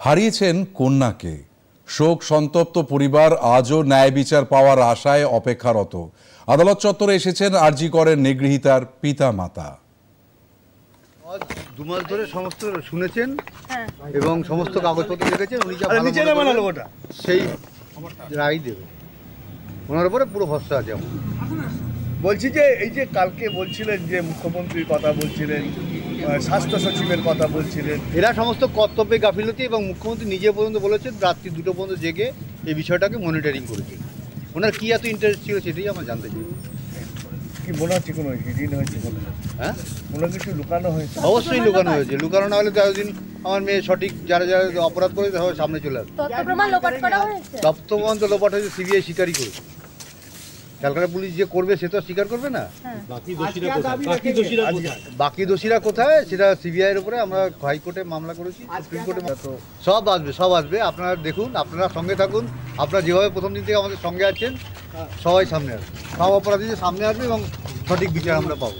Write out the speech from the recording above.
হারিয়েছেন কন্যাকে। শোক সন্তপ্ত পরিবার আজও ন্যায় বিচার পাওয়ার আশায় অপেক্ষারত। আদালত চত্বরে এসেছেন আরজি করের নিগৃহীতার পিতা মাতা। 2 মাস ধরে সমস্ত শুনেছেন এবং সমস্ত কাগজপত্র দেখেছেন, উনি যা সেই রায় দেবে, ওনার উপরে পুরো ভরসা আছে। বলছি যে এই যে কালকে বলছিলেন যে মুখ্যমন্ত্রীর কথা বলছিলেন, স্বাস্থ্য সচিবের কথা বলছিলেন, এরা সমস্ত কর্তব্যে গাফিলতি, এবং মুখ্যমন্ত্রী নিজে পর্যন্ত বলেছেন রাত্রি 2টো পর্যন্ত জেগে এই বিষয়টাকে মনিটরিং করেছে। ওনার কি এত ইন্টারেস্ট ছিল সেটাই আমরা জানতে চাই। কি মনে হচ্ছে কোনো হিডিং হয়েছে? হ্যাঁ, কোনো কিছু লুকানো হয়েছে? অবশ্যই লুকানো হয়েছে। লুকানো না হলে তো এতদিন আমার মেয়ে সঠিক যারা যারা অপরাধ করেছে তাহলে সামনে চলে আসবে। তথ্য প্রমাণ তো লোপাট হয়েছে, সিবিআই স্বীকারই করেছে। ক্যালকাটা পুলিশ যে করবে সে তো স্বীকার করবে না। বাকি দোষীরা কোথায় সেটা সিবিআই এর উপরে আমরা হাইকোর্টে মামলা করেছি, সুপ্রিম কোর্টে। সব আসবে। আপনারা দেখুন, আপনারা সঙ্গে থাকুন। আপনারা যেভাবে প্রথম দিন থেকে আমাদের সঙ্গে আছেন, সবাই সামনে আসবে, সব অপরাধীদের সামনে আসবে এবং সঠিক বিচার আমরা পাবো।